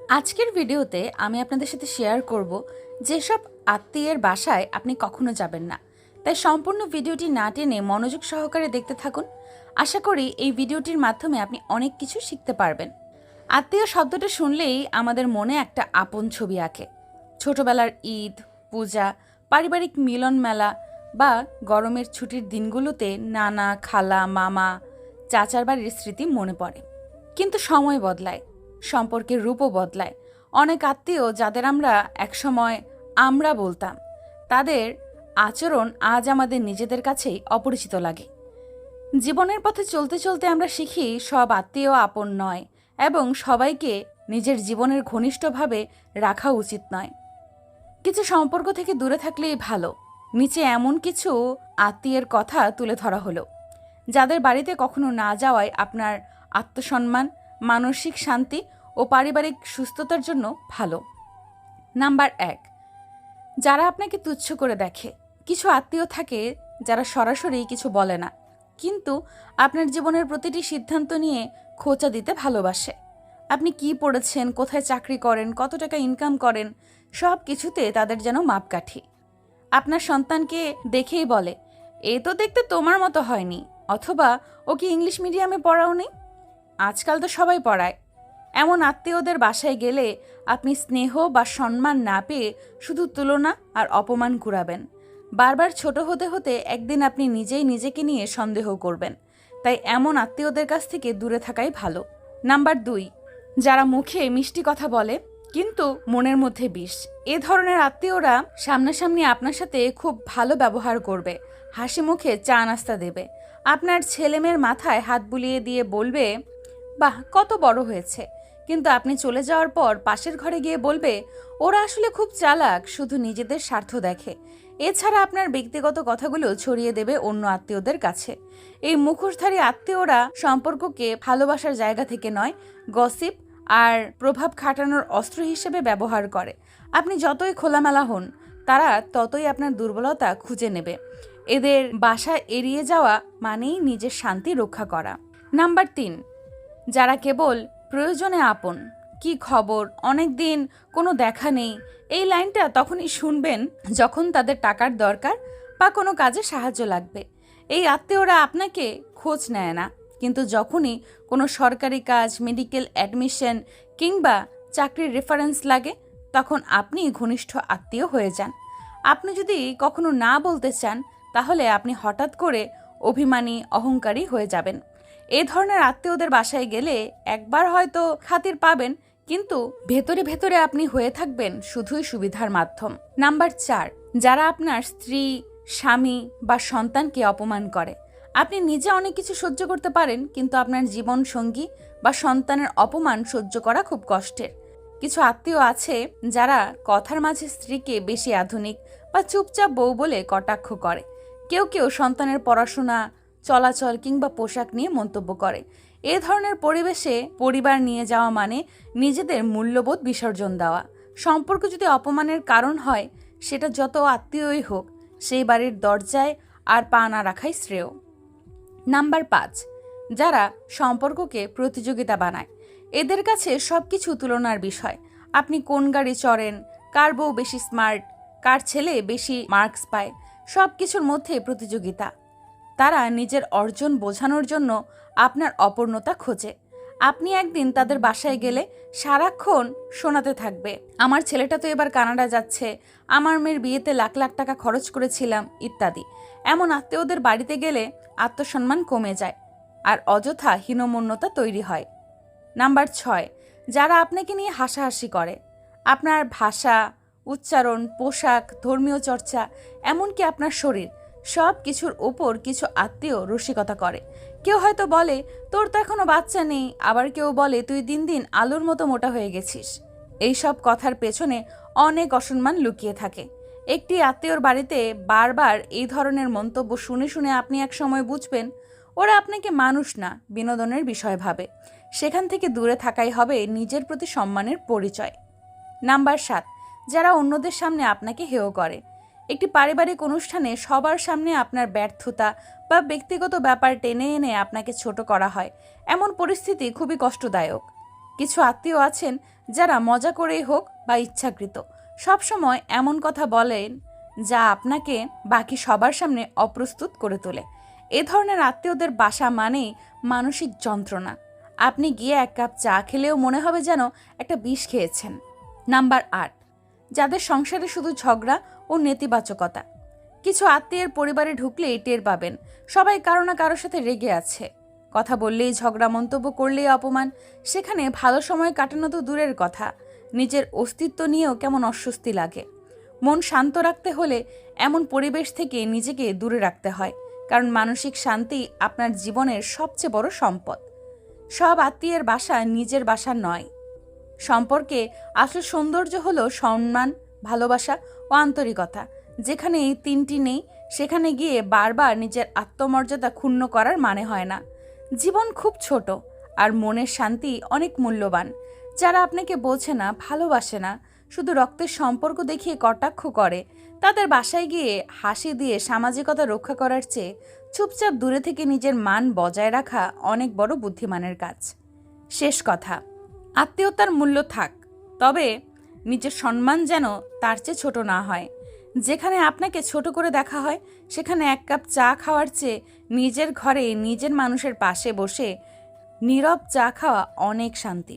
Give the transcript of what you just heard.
আজকের ভিডিওতে আমি আপনাদের সাথে শেয়ার করব যেসব আত্মীয়ের বাসায় আপনি কখনো যাবেন না। তাই সম্পূর্ণ ভিডিওটি না টেনে মনোযোগ সহকারে দেখতে থাকুন। আশা করি এই ভিডিওটির মাধ্যমে আপনি অনেক কিছু শিখতে পারবেন। আত্মীয় শব্দটা শুনলেই আমাদের মনে একটা আপন ছবি আঁকে। ছোটবেলার ঈদ, পূজা, পারিবারিক মিলন মেলা বা গরমের ছুটির দিনগুলোতে নানা, খালা, মামা, চাচার বাড়ির স্মৃতি মনে পড়ে। কিন্তু সময় বদলায়, সম্পর্কের রূপও বদলায়। অনেক আত্মীয় যাদের আমরা একসময় আমরা বলতাম, তাদের আচরণ আজ আমাদের নিজেদের কাছেই অপরিচিত লাগে। জীবনের পথে চলতে চলতে আমরা শিখি সব আত্মীয় আপন নয় এবং সবাইকে নিজের জীবনের ঘনিষ্ঠভাবে রাখা উচিত নয়। কিছু সম্পর্ক থেকে দূরে থাকলেই ভালো। নিচে এমন কিছু আত্মীয়ের কথা তুলে ধরা হলো যাদের বাড়িতে কখনো না যাওয়ায় আপনার আত্মসম্মান, মানসিক শান্তি ও পারিবারিক সুস্থতার জন্য ভালো। নাম্বার ১, যারা আপনাকে তুচ্ছ করে দেখে। কিছু আত্মীয় থাকে যারা সরাসরি কিছু বলে না, কিন্তু আপনার জীবনের প্রতিটি সিদ্ধান্ত নিয়ে খোঁচা দিতে ভালোবাসে। আপনি কি পড়েছেন, কোথায় চাকরি করেন, কত টাকা ইনকাম করেন, সব কিছুতে তাদের যেন মাপকাঠি। আপনার সন্তানকে দেখেই বলে, এ তো দেখতে তোমার মতো হয়নি, অথবা ও কি ইংলিশ মিডিয়ামে পড়াওনি। আজকাল তো সবাই পড়ায়। এমন আত্মীয়দের বাসায় গেলে আপনি স্নেহ বা সম্মান না পেয়ে শুধু তুলনা আর অপমান কুড়াবেন। বারবার ছোট হতে হতে একদিন আপনি নিজেই নিজেকে নিয়ে সন্দেহ করবেন। তাই এমন আত্মীয়দের কাছ থেকে দূরে থাকাই ভালো। নাম্বার ২, যারা মুখে মিষ্টি কথা বলে কিন্তু মনের মধ্যে বিষ। এ ধরনের আত্মীয়রা সামনাসামনি আপনার সাথে খুব ভালো ব্যবহার করবে, হাসি মুখে চা নাস্তা দেবে, আপনার ছেলেমেয়ের মাথায় হাত বুলিয়ে দিয়ে বলবে, বাহ কত বড় হয়েছে। কিন্তু আপনি চলে যাওয়ার পর পাশের ঘরে গিয়ে বলবে, ওরা আসলে খুব চালাক, শুধু নিজেদের স্বার্থ দেখে। এছাড়া আপনার ব্যক্তিগত কথাগুলো ছড়িয়ে দেবে অন্য আত্মীয়দের কাছে। এই মুখোশধারী আত্মীয়রা সম্পর্ককে ভালোবাসার জায়গা থেকে নয়, গসিপ আর প্রভাব খাটানোর অস্ত্র হিসেবে ব্যবহার করে। আপনি যতই খোলামেলা হন, তারা ততই আপনার দুর্বলতা খুঁজে নেবে। এদের বাসা এড়িয়ে যাওয়া মানেই নিজের শান্তি রক্ষা করা। নাম্বার ৩, যারা কেবল প্রয়োজনে আপন। কি খবর, অনেক দিন কোনো দেখা নেই। এই লাইনটা তখনই শুনবেন যখন তাদের টাকার দরকার বা কোনো কাজে সাহায্য লাগবে। এই আত্মীয়রা আপনাকে খোঁজ নেয় না, কিন্তু যখনই কোনো সরকারি কাজ, মেডিকেল অ্যাডমিশন কিংবা চাকরির রেফারেন্স লাগে, তখন আপনি ঘনিষ্ঠ আত্মীয় হয়ে যান। আপনি যদি কখনো না বলতে চান, তাহলে আপনি হঠাৎ করে অভিমানী, অহংকারী হয়ে যাবেন। এ ধরনের আত্মীয়দের বাসায় গেলে একবার হয়তো খাতির পাবেন, কিন্তু ভেতরে ভেতরে আপনি হয়ে থাকবেন শুধুই সুবিধার মাধ্যম। নাম্বার ৪, যারা আপনার স্ত্রী, স্বামী বা সন্তানকে অপমান করে। আপনি নিজে অনেক কিছু সহ্য করতে পারেন, কিন্তু আপনার জীবন সঙ্গী বা সন্তানের অপমান সহ্য করা খুব কষ্টের। কিছু আত্মীয় আছে যারা কথার মাঝে স্ত্রীকে বেশি আধুনিক বা চুপচাপ বউ বলে কটাক্ষ করে। কেউ কেউ সন্তানের পড়াশোনা, চলাচল কিংবা পোশাক নিয়ে মন্তব্য করে। এ ধরনের পরিবেশে পরিবার নিয়ে যাওয়া মানে নিজেদের মূল্যবোধ বিসর্জন দেওয়া। সম্পর্ক যদি অপমানের কারণ হয়, সেটা যত আত্মীয়ই হোক, সেই বাড়ির দরজায় আর পা না রাখাই শ্রেয়। নাম্বার ৫, যারা সম্পর্ককে প্রতিযোগিতা বানায়। এদের কাছে সবকিছু তুলনার বিষয়। আপনি কোন গাড়ি চড়েন, কার বউ বেশি স্মার্ট, কার ছেলে বেশি মার্কস পায়, সব কিছুর মধ্যে প্রতিযোগিতা। তারা নিজের অর্জন বোঝানোর জন্য আপনার অপূর্ণতা খোঁজে। আপনি একদিন তাদের বাসায় গেলে সারাক্ষণ শোনাতে থাকবে, আমার ছেলেটা তো এবার কানাডা যাচ্ছে, আমার মেয়ের বিয়েতে লাখ লাখ টাকা খরচ করেছিলাম, ইত্যাদি। এমন আত্মীয়দের বাড়িতে গেলে আত্মসম্মান কমে যায় আর অযথা হীনমন্যতা তৈরি হয়। নাম্বার ৬, যারা আপনাকে নিয়ে হাসাহাসি করে। আপনার ভাষা, উচ্চারণ, পোশাক, ধর্মীয় চর্চা, এমনকি আপনার শরীর, সব কিছুর ওপর কিছু আত্মীয় রসিকতা করে। কেউ হয়তো বলে, তোর তো এখনো বাচ্চা নেই, আবার কেউ বলে, তুই দিন দিন আলুর মতো মোটা হয়ে গেছিস। এইসব কথার পেছনে অনেক অসম্মান লুকিয়ে থাকে। একটি আত্মীয়র বাড়িতে বারবার এই ধরনের মন্তব্য শুনে শুনে আপনি এক সময় বুঝবেন, ওরা আপনাকে মানুষ না, বিনোদনের বিষয় ভাবে। সেখান থেকে দূরে থাকাই হবে নিজের প্রতি সম্মানের পরিচয়। নাম্বার ৭, যারা অন্যদের সামনে আপনাকে হেয় করে। একটি পারিবারিক অনুষ্ঠানে সবার সামনে আপনার ব্যর্থতা বা ব্যক্তিগত ব্যাপার টেনে এনে আপনাকে ছোট করা হয়। এমন পরিস্থিতি খুবই কষ্টদায়ক। কিছু আত্মীয় আছেন যারা মজা করেই হোক বা ইচ্ছাকৃত সবসময় এমন কথা বলেন যা আপনাকে বাকি সবার সামনে অপ্রস্তুত করে তোলে। এ ধরনের আত্মীয়দের বাসা মানেই মানসিক যন্ত্রণা। আপনি গিয়ে এক কাপ চা খেলেও মনে হবে যেন একটা বিষ খেয়েছেন। নাম্বার 8, যাদের সংসারে শুধু ঝগড়া ও নেতিবাচকতা। কিছু আত্মীয়ের পরিবারে ঢুকলেই টের পাবেন সবাই কারো না কারোর সাথে রেগে আছে। কথা বললেই ঝগড়া, মন্তব্য করলেই অপমান। সেখানে ভালো সময় কাটানো তো দূরের কথা, নিজের অস্তিত্ব নিয়েও কেমন অস্বস্তি লাগে। মন শান্ত রাখতে হলে এমন পরিবেশ থেকে নিজেকে দূরে রাখতে হয়, কারণ মানসিক শান্তি আপনার জীবনের সবচেয়ে বড় সম্পদ। সব আত্মীয়ের বাসা নিজের বাসা নয়। সম্পর্কে আসল সৌন্দর্য হলো সম্মান, ভালোবাসা ও আন্তরিকতা। যেখানে এই তিনটি নেই সেখানে গিয়ে বারবার নিজের আত্মমর্যাদা ক্ষুণ্ণ করার মানে হয় না। জীবন খুব ছোট আর মনের শান্তি অনেক মূল্যবান। যারা আপনাকে বোঝে না, ভালোবাসে না, শুধু রক্তের সম্পর্ক দেখিয়ে কটাক্ষ করে, তাদের বাসায় গিয়ে হাসি দিয়ে সামাজিকতা রক্ষা করার চেয়ে চুপচাপ দূরে থেকে নিজের মান বজায় রাখা অনেক বড় বুদ্ধিমানের কাজ। শেষ কথা, আত্মীয়তার মূল্য থাক, তবে নিজের সম্মান যেন তার চেয়ে ছোট না হয়। যেখানে আপনাকে ছোট করে দেখা হয় সেখানে এক কাপ চা খাওয়ার চেয়ে নিজের ঘরে নিজের মানুষের পাশে বসে নীরব চা খাওয়া অনেক শান্তির।